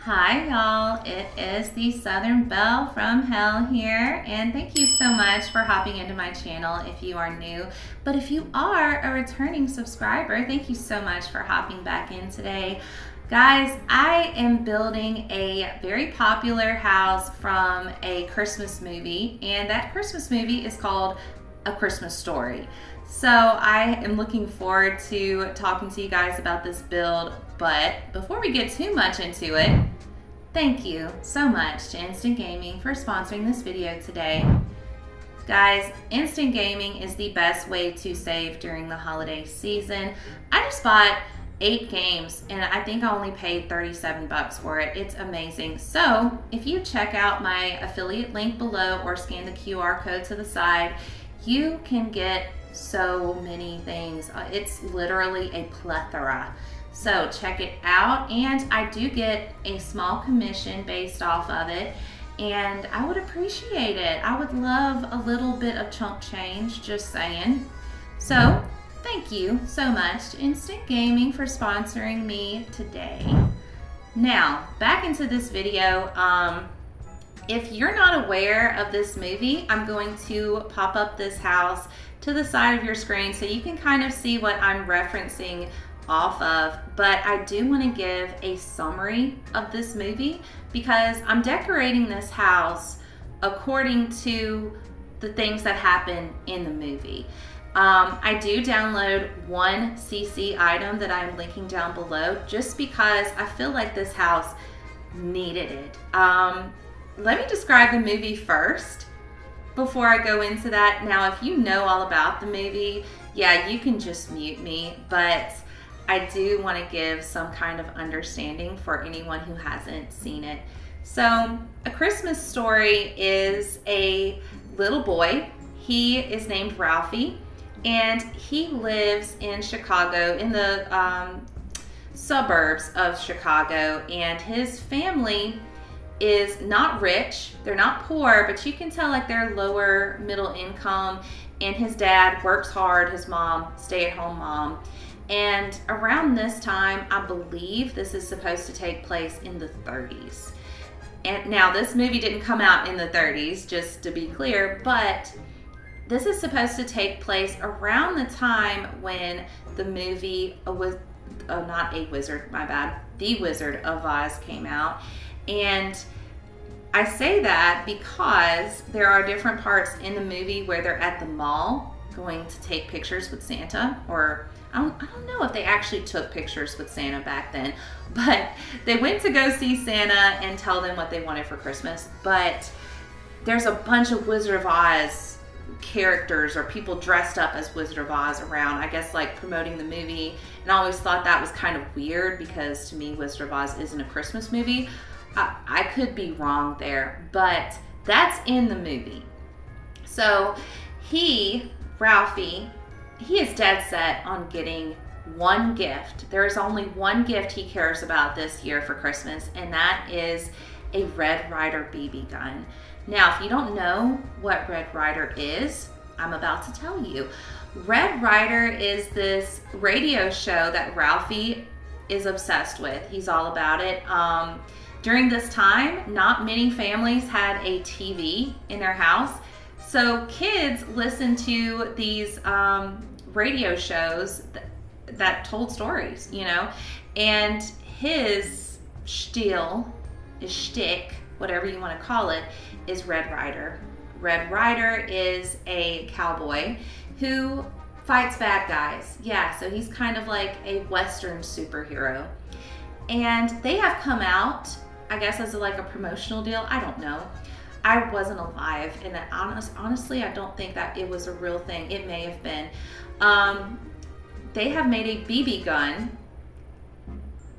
Hi y'all, it is the Southern Belle from Hell here, and thank you so much for hopping into my channel if you are new. But if you are a returning subscriber, thank you so much for hopping back in today. Guys, I am building a very popular house from a Christmas movie, and that Christmas movie is called A Christmas Story. So I am looking forward to talking to you guys about this build, but before we get too much into it, thank you so much to Instant Gaming for sponsoring this video today. Guys, Instant Gaming is the best way to save during the holiday season. I just bought 8 games and I think I only paid 37 bucks for it. It's amazing. So if you check out my affiliate link below or scan the QR code to the side, you can get so many things. It's literally a plethora. So check it out, and I do get a small commission based off of it, and I would appreciate it. I would love a little bit of chunk change, just saying. So thank you so much to Instant Gaming for sponsoring me today. Now back into this video. If you're not aware of this movie, I'm going to pop up this house to the side of your screen so you can kind of see what I'm referencing off of, but I do want to give a summary of this movie because I'm decorating this house according to the things that happen in the movie. I do download one CC item that I'm linking down below just because I feel like this house needed it. Let me describe the movie first before I go into that. Now, if you know all about the movie, yeah, you can just mute me, but I do want to give some kind of understanding for anyone who hasn't seen it. So, A Christmas Story is a little boy. He is named Ralphie, and he lives in Chicago, in the suburbs of Chicago, and his family is not rich. They're not poor, but you can tell like they're lower middle income, and his dad works hard, his mom, stay-at-home mom. And around this time, I believe this is supposed to take place in the 30s. And now this movie didn't come out in the 30s, just to be clear, but this is supposed to take place around the time when the movie The Wizard of Oz came out. And I say that because there are different parts in the movie where they're at the mall going to take pictures with Santa, or I don't know if they actually took pictures with Santa back then, but they went to go see Santa and tell them what they wanted for Christmas. But there's a bunch of Wizard of Oz characters or people dressed up as Wizard of Oz around, I guess, like promoting the movie. And I always thought that was kind of weird because to me, Wizard of Oz isn't a Christmas movie. I could be wrong there, but that's in the movie. So Ralphie, he is dead set on getting one gift. There is only one gift he cares about this year for Christmas, and that is a Red Ryder BB gun. Now, if you don't know what Red Ryder is, I'm about to tell you. Red Ryder is this radio show that Ralphie is obsessed with. He's all about it. During this time, not many families had a TV in their house. So kids listened to these radio shows that told stories, you know, and his shtick, whatever you want to call it, is Red Ryder. Red Ryder is a cowboy who fights bad guys. Yeah, so he's kind of like a Western superhero. And they have come out, I guess, as like a promotional deal. I don't know. I wasn't alive, and honestly, I don't think that it was a real thing. It may have been. They have made a BB gun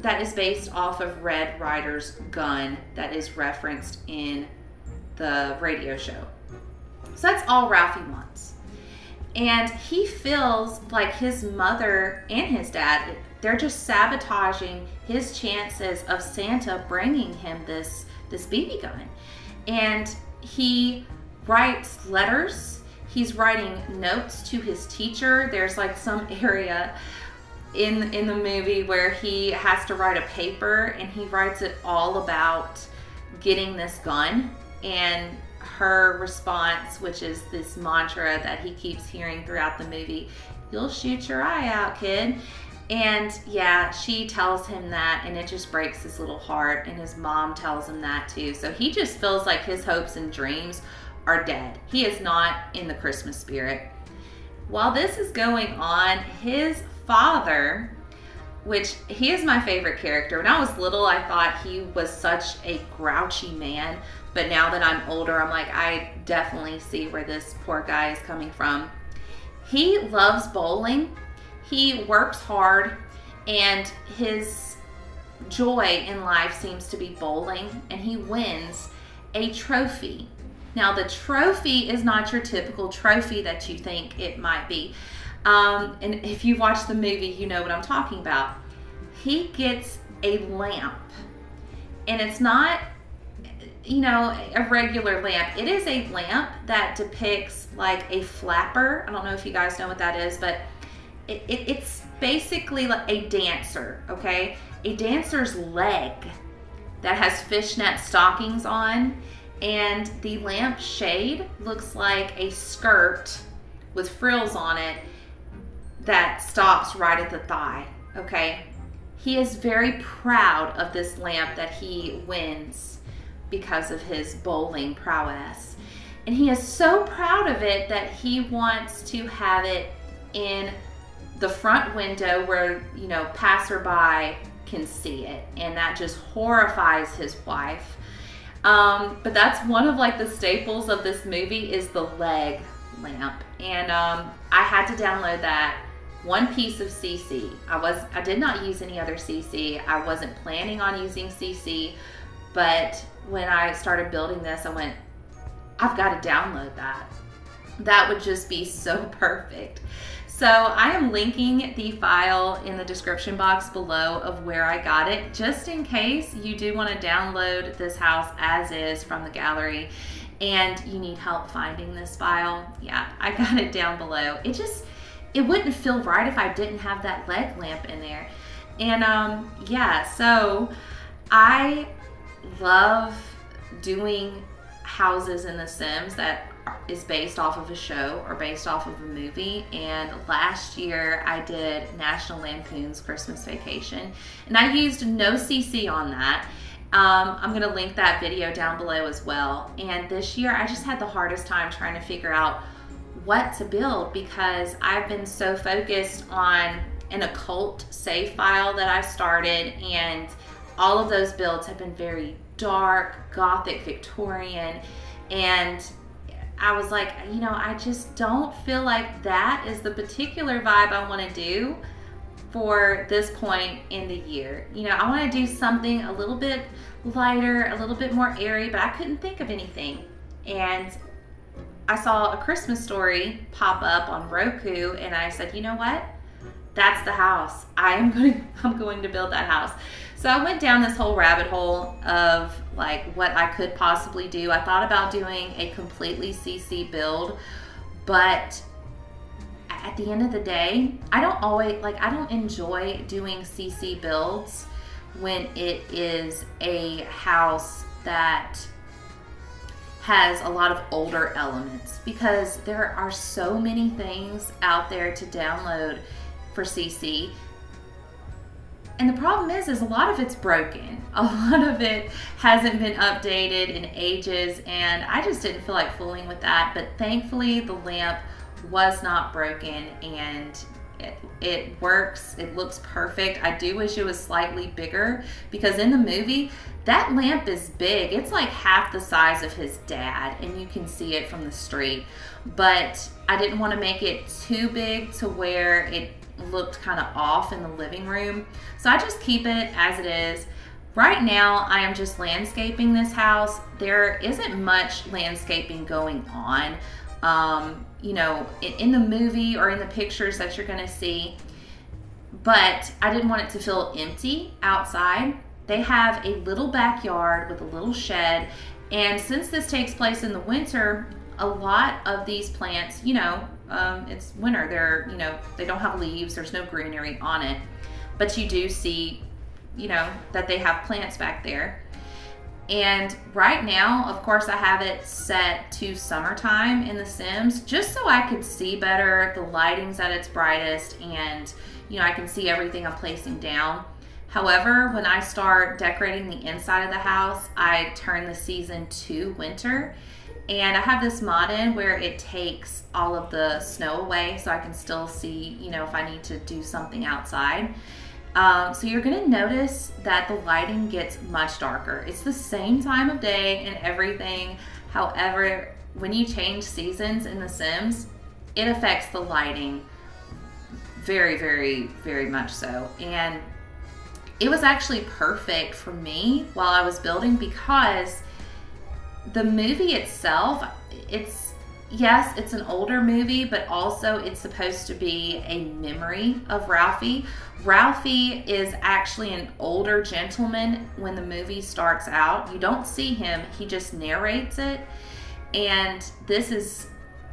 that is based off of Red Ryder's gun that is referenced in the radio show. So that's all Ralphie wants. And he feels like his mother and his dad, they're just sabotaging his chances of Santa bringing him this BB gun. And he writes letters. He's writing notes to his teacher. There's like some area in the movie where he has to write a paper, and he writes it all about getting this gun, and her response, which is this mantra that he keeps hearing throughout the movie, "You'll shoot your eye out, kid." And yeah, she tells him that, and it just breaks his little heart, and his mom tells him that too. So he just feels like his hopes and dreams are dead. He is not in the Christmas spirit. While this is going on, his father, which he is my favorite character. When I was little, I thought he was such a grouchy man, but now that I'm older, I'm like, I definitely see where this poor guy is coming from. He loves bowling. He works hard, and his joy in life seems to be bowling, and he wins a trophy. Now, the trophy is not your typical trophy that you think it might be. And if you watch the movie, you know what I'm talking about. He gets a lamp, and it's not, you know, a regular lamp. It is a lamp that depicts like a flapper. I don't know if you guys know what that is, but it's basically like a dancer, okay? A dancer's leg that has fishnet stockings on, and the lamp shade looks like a skirt with frills on it that stops right at the thigh, okay? He is very proud of this lamp that he wins because of his bowling prowess. And he is so proud of it that he wants to have it in the front window where, you know, passerby can see it. And that just horrifies his wife. But that's one of like the staples of this movie is the leg lamp. And I had to download that one piece of CC. I did not use any other CC. I wasn't planning on using CC, but when I started building this, I went, I've got to download that. That would just be so perfect. So I am linking the file in the description box below of where I got it, just in case you do want to download this house as is from the gallery and you need help finding this file. Yeah, I got it down below. It wouldn't feel right if I didn't have that leg lamp in there. And yeah, so I love doing houses in The Sims that is based off of a show or based off of a movie. And last year I did National Lampoon's Christmas Vacation, and I used no CC on that. I'm gonna link that video down below as well. And this year I just had the hardest time trying to figure out what to build because I've been so focused on an occult save file that I started, and all of those builds have been very dark, gothic, Victorian, and I was like, you know, I just don't feel like that is the particular vibe I want to do for this point in the year. You know, I want to do something a little bit lighter, a little bit more airy, but I couldn't think of anything. And I saw A Christmas Story pop up on Roku, and I said, you know what? That's the house. I'm going to build that house. So I went down this whole rabbit hole of like what I could possibly do. I thought about doing a completely CC build, but at the end of the day, I don't enjoy doing CC builds when it is a house that has a lot of older elements, because there are so many things out there to download for CC. And the problem is a lot of it's broken. A lot of it hasn't been updated in ages, and I just didn't feel like fooling with that. But thankfully the lamp was not broken, and it works. It looks perfect. I do wish it was slightly bigger, because in the movie that lamp is big. It's like half the size of his dad, and you can see it from the street. But I didn't want to make it too big to where it looked kind of off in the living room. So I just keep it as it is. Right now I am just landscaping this house. There isn't much landscaping going on. You know, in the movie or in the pictures that you're gonna see, but I didn't want it to feel empty outside. They have a little backyard with a little shed, and since this takes place in the winter, a lot of these plants, you know, it's winter. They're, they don't have leaves. There's no greenery on it. But you do see, that they have plants back there. And right now, of course, I have it set to summertime in The Sims, just so I could see better. The lighting's at its brightest, and I can see everything I'm placing down. However, when I start decorating the inside of the house, I turn the season to winter. And I have this mod in where it takes all of the snow away, so I can still see, if I need to do something outside. So you're gonna notice that the lighting gets much darker. It's the same time of day and everything. However, when you change seasons in The Sims, it affects the lighting very, very, very much so. And it was actually perfect for me while I was building, because the movie itself, yes, it's an older movie, but also it's supposed to be a memory of Ralphie. Ralphie is actually an older gentleman when the movie starts out. You don't see him, he just narrates it. And this is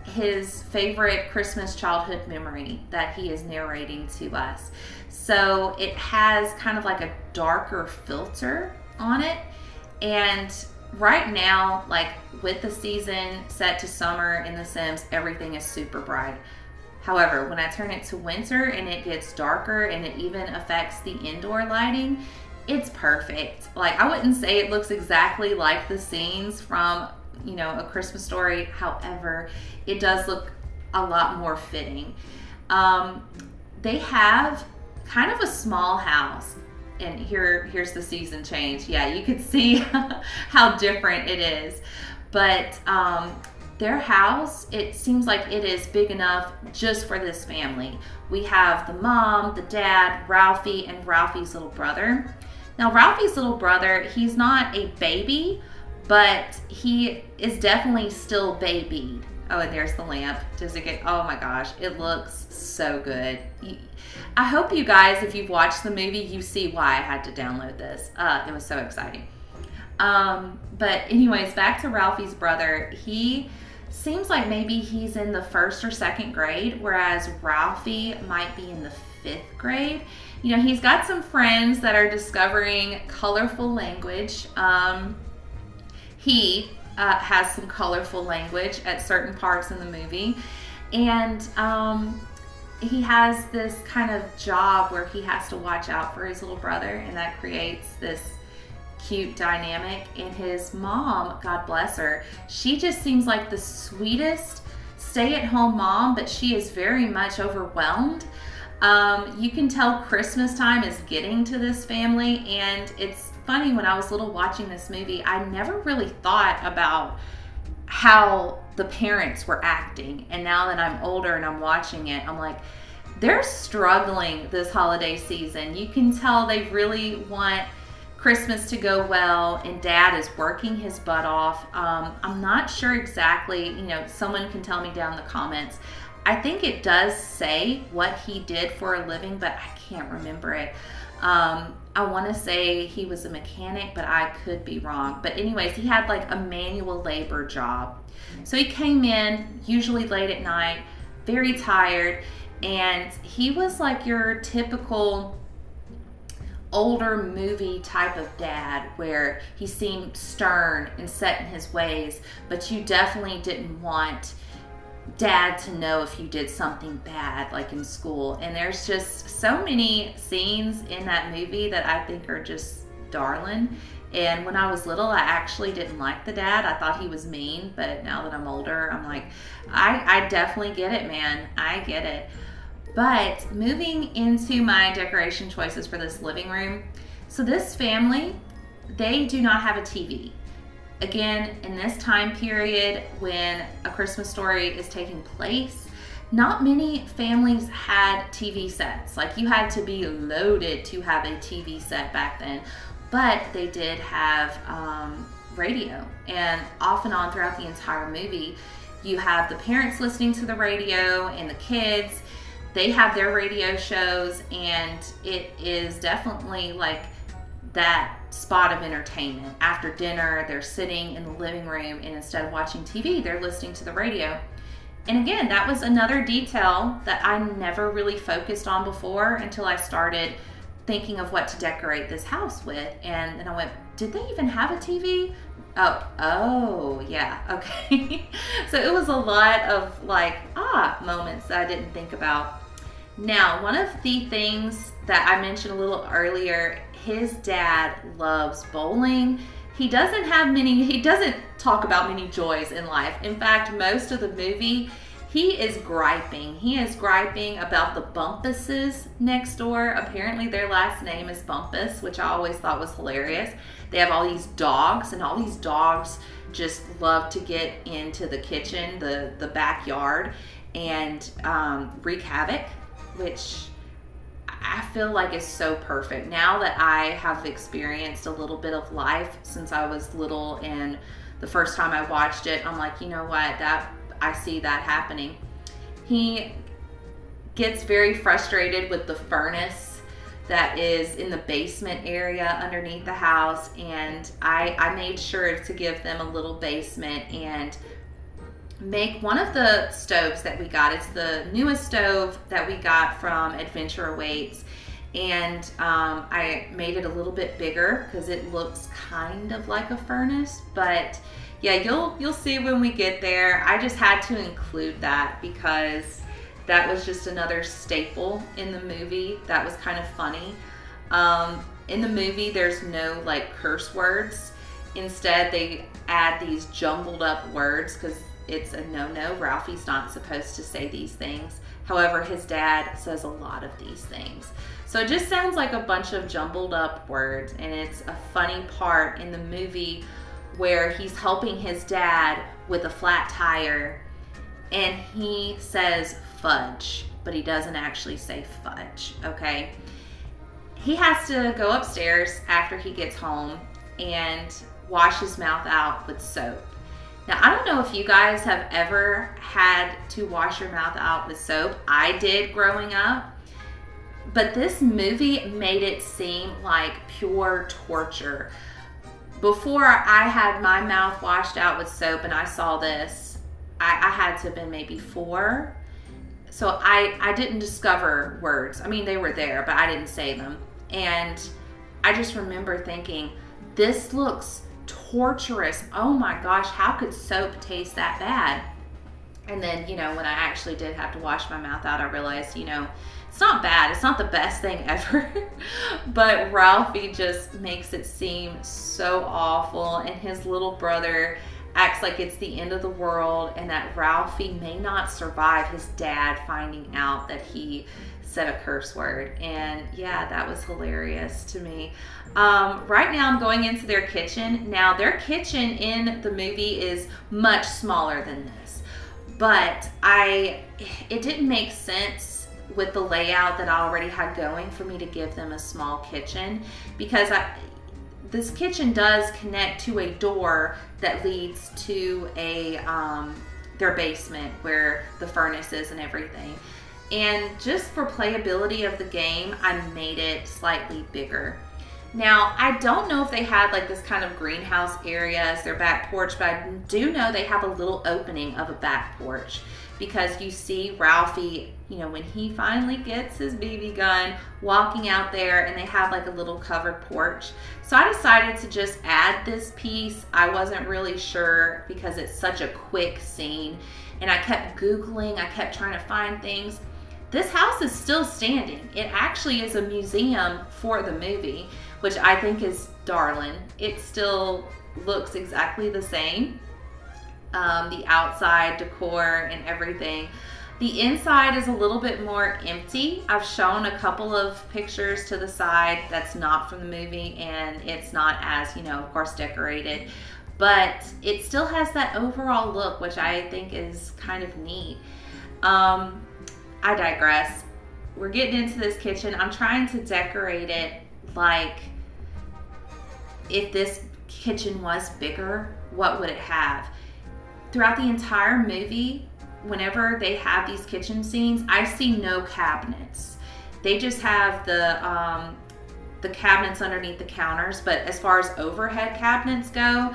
his favorite Christmas childhood memory that he is narrating to us. So it has kind of like a darker filter on it. And right now, like with the season set to summer in The Sims, everything is super bright. However, when I turn it to winter and it gets darker and it even affects the indoor lighting, it's perfect. Like, I wouldn't say it looks exactly like the scenes from, A Christmas Story. However, it does look a lot more fitting. They have kind of a small house. And here's the season change. Yeah, you could see how different it is. But their house, it seems like it is big enough just for this family. We have the mom, the dad, Ralphie, and Ralphie's little brother. Now, Ralphie's little brother, he's not a baby, but he is definitely still babied. Oh, and there's the lamp. Does it get, oh my gosh, it looks so good. I hope you guys, if you've watched the movie, you see why I had to download this. It was so exciting. But anyways, back to Ralphie's brother. He seems like maybe he's in the 1st or 2nd grade, whereas Ralphie might be in the 5th grade. He's got some friends that are discovering colorful language. He has some colorful language at certain parts in the movie. And he has this kind of job where he has to watch out for his little brother, and that creates this cute dynamic. And his mom, God bless her, she just seems like the sweetest stay-at-home mom, but she is very much overwhelmed. You can tell Christmas time is getting to this family, and it's funny, when I was little watching this movie, I never really thought about how the parents were acting. And now that I'm older and I'm watching it, I'm like, they're struggling this holiday season. You can tell they really want Christmas to go well, and Dad is working his butt off. I'm not sure exactly, someone can tell me down in the comments. I think it does say what he did for a living, but I can't remember it. I want to say he was a mechanic, but I could be wrong. But anyways, he had like a manual labor job. So he came in usually late at night, very tired, and he was like your typical older movie type of dad, where he seemed stern and set in his ways, but you definitely didn't want Dad to know if you did something bad, like in school. And there's just so many scenes in that movie that I think are just darling. And when I was little, I actually didn't like the dad. I thought he was mean, but now that I'm older, I'm like, I definitely get it, man. I get it. But moving into my decoration choices for this living room. So this family, they do not have a TV. Again, in this time period when A Christmas Story is taking place, not many families had TV sets. Like, you had to be loaded to have a TV set back then. But they did have radio. And off and on throughout the entire movie, you have the parents listening to the radio and the kids. They have their radio shows, and it is definitely like that spot of entertainment. After dinner, they're sitting in the living room, and instead of watching TV, they're listening to the radio. And again, that was another detail that I never really focused on before until I started thinking of what to decorate this house with. And then I went, did they even have a TV? Oh, yeah, okay. So it was a lot of like, moments that I didn't think about. Now, one of the things that I mentioned a little earlier, his dad loves bowling. He doesn't talk about many joys in life. In fact, most of the movie, he is griping. He is griping about the Bumpuses next door. Apparently their last name is Bumpus, which I always thought was hilarious. They have all these dogs, and all these dogs just love to get into the kitchen, the backyard, and wreak havoc, which I feel like is so perfect. Now that I have experienced a little bit of life since I was little, and the first time I watched it, I'm like, you know what, I see that happening. He gets very frustrated with the furnace that is in the basement area underneath the house, and I made sure to give them a little basement and make one of the stoves that we got. It's the newest stove that we got from Adventure Awaits, and I made it a little bit bigger because it looks kind of like a furnace. But yeah, you'll see when we get there. I just had to include that because that was just another staple in the movie that was kind of funny. In the movie, there's no like curse words. Instead, they add these jumbled up words because it's a no-no. Ralphie's not supposed to say these things. However, his dad says a lot of these things. So it just sounds like a bunch of jumbled up words, and it's a funny part in the movie where he's helping his dad with a flat tire, and he says fudge, but he doesn't actually say fudge, okay? He has to go upstairs after he gets home and wash his mouth out with soap. Now, I don't know if you guys have ever had to wash your mouth out with soap. I did growing up, but this movie made it seem like pure torture. Before I had my mouth washed out with soap and I saw this, I had to have been maybe 4. So I didn't discover words. I mean, they were there, but I didn't say them. And I just remember thinking, this looks torturous. Oh my gosh, how could soap taste that bad? And then, when I actually did have to wash my mouth out, I realized, it's not bad. It's not the best thing ever. But Ralphie just makes it seem so awful. And his little brother acts like it's the end of the world and that Ralphie may not survive his dad finding out that he said a curse word. And yeah, that was hilarious to me. Right now I'm going into their kitchen. Now their kitchen in the movie is much smaller than this, but it didn't make sense with the layout that I already had going for me to give them a small kitchen, because this kitchen does connect to a door that leads to their basement where the furnace is and everything. And just for playability of the game, I made it slightly bigger. Now, I don't know if they had like this kind of greenhouse area as their back porch, but I do know they have a little opening of a back porch, because you see Ralphie, when he finally gets his BB gun, walking out there, and they have like a little covered porch. So I decided to just add this piece. I wasn't really sure because it's such a quick scene, and I kept Googling, I kept trying to find things. This house is still standing. It actually is a museum for the movie, which I think is darling. It still looks exactly the same. The outside decor and everything. The inside is a little bit more empty. I've shown a couple of pictures to the side that's not from the movie, and it's not as, of course, decorated, but it still has that overall look, which I think is kind of neat. I digress. We're getting into this kitchen. I'm trying to decorate it like if this kitchen was bigger, what would it have? Throughout the entire movie, whenever they have these kitchen scenes, I see no cabinets. They just have the cabinets underneath the counters, but as far as overhead cabinets go,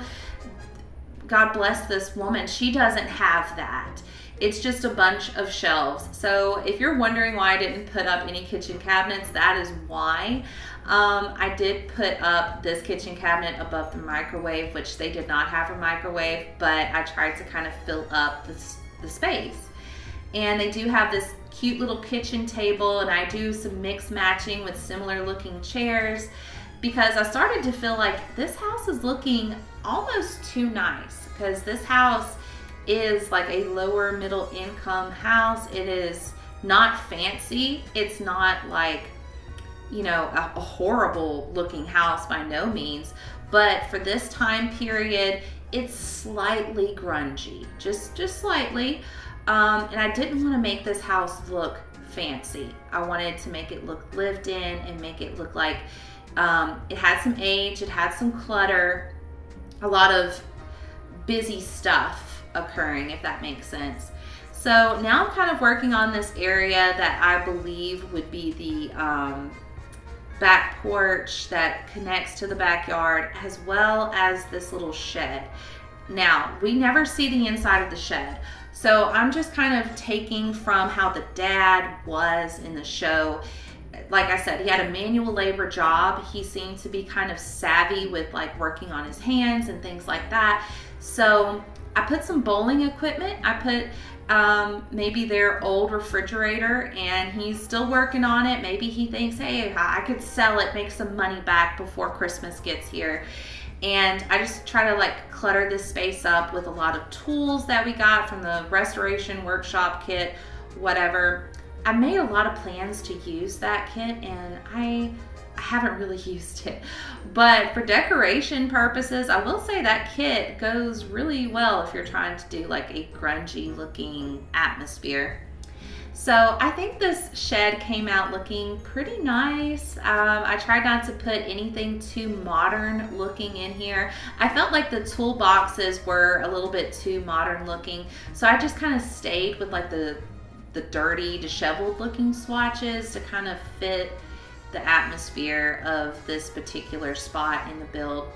God bless this woman, she doesn't have that. It's just a bunch of shelves. So if you're wondering why I didn't put up any kitchen cabinets, that is why. I did put up this kitchen cabinet above the microwave, which they did not have a microwave, but I tried to kind of fill up the space. And they do have this cute little kitchen table, and I do some mix matching with similar looking chairs, because I started to feel like this house is looking almost too nice, because this house is like a lower middle income house. It is not fancy. It's not like, you know, a horrible looking house by no means, but for this time period, it's slightly grungy, just slightly. And I didn't want to make this house look fancy. I wanted to make it look lived in and make it look like it had some age, it had some clutter, a lot of busy stuff occurring, if that makes sense. So now I'm kind of working on this area that I believe would be the back porch that connects to the backyard, as well as this little shed. Now, we never see the inside of the shed, so I'm just kind of taking from how the dad was in the show. Like I said, he had a manual labor job. He seemed to be kind of savvy with like working on his hands and things like that. So I put some bowling equipment. I put maybe their old refrigerator, and he's still working on it. Maybe he thinks, hey, I could sell it, make some money back before Christmas gets here. And I just try to like clutter this space up with a lot of tools that we got from the restoration workshop kit, whatever. I made a lot of plans to use that kit, and I haven't really used it. But for decoration purposes, I will say that kit goes really well if you're trying to do like a grungy looking atmosphere. So I think this shed came out looking pretty nice. I tried not to put anything too modern looking in here. I felt like the toolboxes were a little bit too modern looking, so I just kind of stayed with like the dirty, disheveled looking swatches to kind of fit the atmosphere of this particular spot in the build.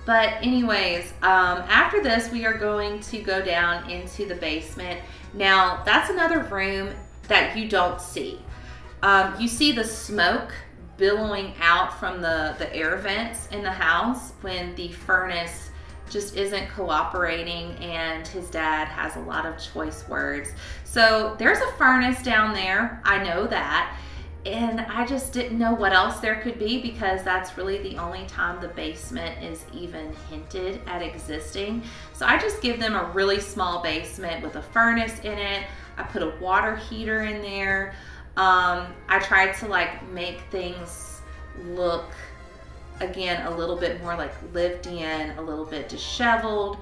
But anyways, after this, we are going to go down into the basement. Now, that's another room that you don't see. You see the smoke billowing out from the air vents in the house when the furnace just isn't cooperating, and his dad has a lot of choice words. So there's a furnace down there, I know that, and I just didn't know what else there could be, because that's really the only time the basement is even hinted at existing. So I just give them a really small basement with a furnace in it. I put a water heater in there. I tried to like make things look, again, a little bit more like lived in, a little bit disheveled,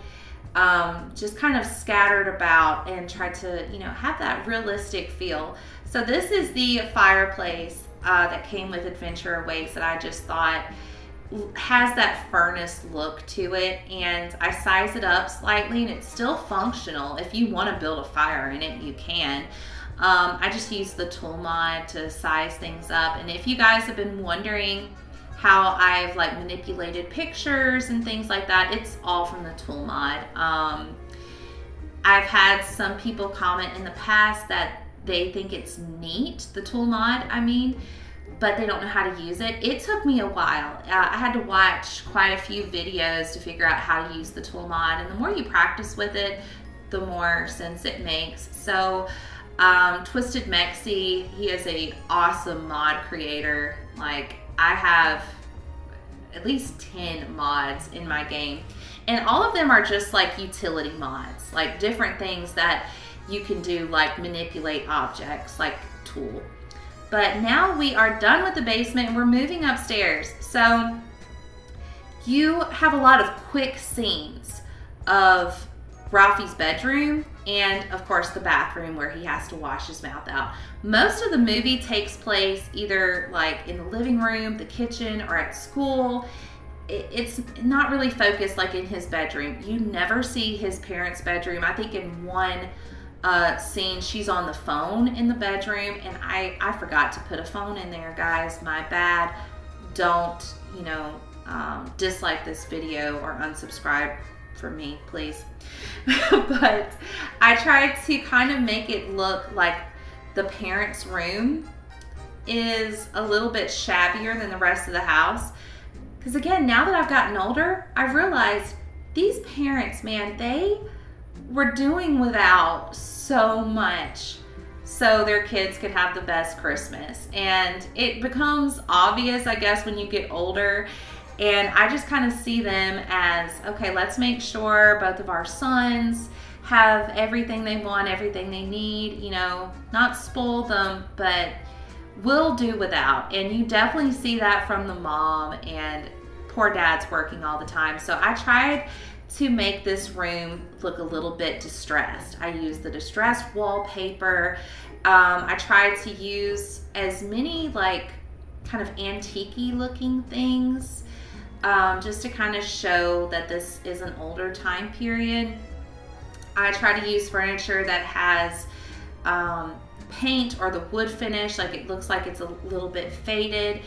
just kind of scattered about, and tried to, you know, have that realistic feel. So this is the fireplace that came with Adventure Awaits that I just thought has that furnace look to it, and I size it up slightly, and it's still functional. If you want to build a fire in it, you can. I just use the tool mod to size things up, and if you guys have been wondering how I've like manipulated pictures and things like that, it's all from the tool mod. I've had some people comment in the past that they think it's neat, the tool mod, I mean, but they don't know how to use it. It took me a while. I had to watch quite a few videos to figure out how to use the tool mod, and the more you practice with it, the more sense it makes. So Twisted Mexi, he is a awesome mod creator. Like, I have at least 10 mods in my game, and all of them are just like utility mods, like different things that you can do, like manipulate objects like tool. But now we are done with the basement and we're moving upstairs. So you have a lot of quick scenes of Ralphie's bedroom and of course the bathroom where he has to wash his mouth out. Most of the movie takes place either like in the living room, the kitchen, or at school. It's not really focused like in his bedroom. You never see his parents' bedroom. I think in one scene she's on the phone in the bedroom, and I forgot to put a phone in there, guys. My bad. Don't, you know, dislike this video or unsubscribe for me, please. But I tried to kind of make it look like the parents' room is a little bit shabbier than the rest of the house. Because again, now that I've gotten older, I've realized these parents, man, they were doing without so much so their kids could have the best Christmas. And it becomes obvious, I guess, when you get older. And I just kind of see them as, okay, let's make sure both of our sons have everything they want, everything they need, you know, not spoil them, but we'll do without. And you definitely see that from the mom, and poor dad's working all the time. So I tried to make this room look a little bit distressed. I used the distressed wallpaper. I tried to use as many like kind of antique-y looking things, just to kind of show that this is an older time period. I try to use furniture that has paint or the wood finish, like it looks like it's a little bit faded.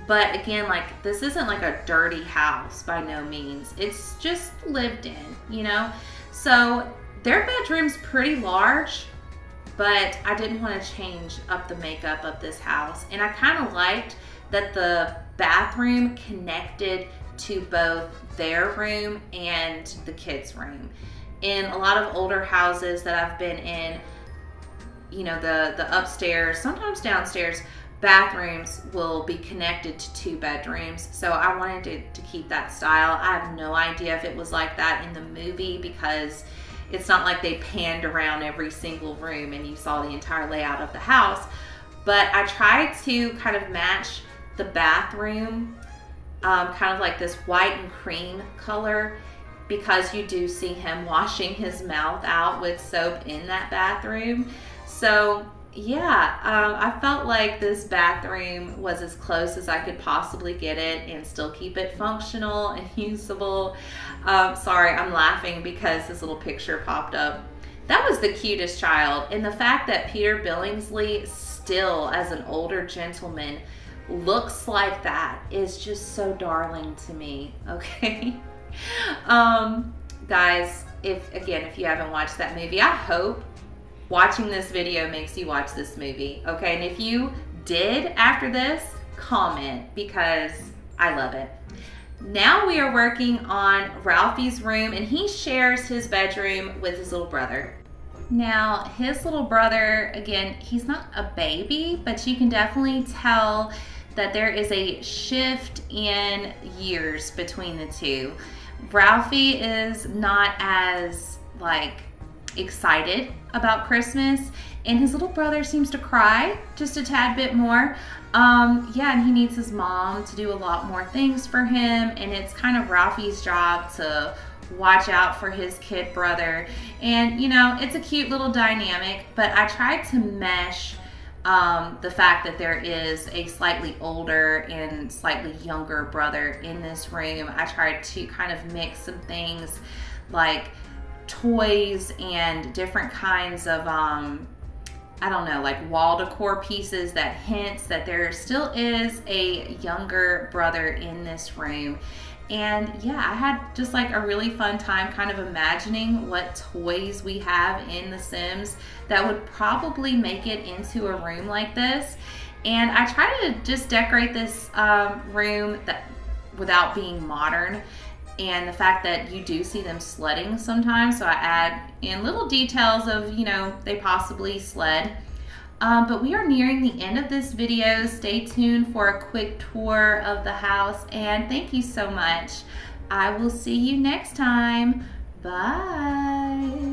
But again, like this isn't like a dirty house by no means. It's just lived in, you know? So their bedroom's pretty large, but I didn't want to change up the makeup of this house. And I kind of liked that the bathroom connected to both their room and the kids' room. In a lot of older houses that I've been in, you know, the upstairs, sometimes downstairs, bathrooms will be connected to 2 bedrooms. So I wanted to keep that style. I have no idea if it was like that in the movie, because it's not like they panned around every single room and you saw the entire layout of the house. But I tried to kind of match the bathroom, kind of like this white and cream color, because you do see him washing his mouth out with soap in that bathroom. So yeah, I felt like this bathroom was as close as I could possibly get it and still keep it functional and usable. Sorry, I'm laughing because this little picture popped up. That was the cutest child. And the fact that Peter Billingsley still, as an older gentleman, looks like that is just so darling to me, okay? Guys, if you haven't watched that movie, I hope watching this video makes you watch this movie, okay? And if you did after this, comment, because I love it. Now we are working on Ralphie's room, and he shares his bedroom with his little brother. Now, his little brother, again, he's not a baby, but you can definitely tell that there is a shift in years between the two. Ralphie is not as like excited about Christmas, and his little brother seems to cry just a tad bit more. Yeah, and he needs his mom to do a lot more things for him, and it's kind of Ralphie's job to watch out for his kid brother. And you know, it's a cute little dynamic, but I tried to mesh the fact that there is a slightly older and slightly younger brother in this room. I tried to kind of mix some things like toys and different kinds of I don't know, like wall decor pieces that hints that there still is a younger brother in this room. And yeah, I had just like a really fun time kind of imagining what toys we have in The Sims that would probably make it into a room like this. And I try to just decorate this room without being modern. And the fact that you do see them sledding sometimes, so I add in little details of, you know, they possibly sled. But we are nearing the end of this video. Stay tuned for a quick tour of the house, and thank you so much. I will see you next time. Bye.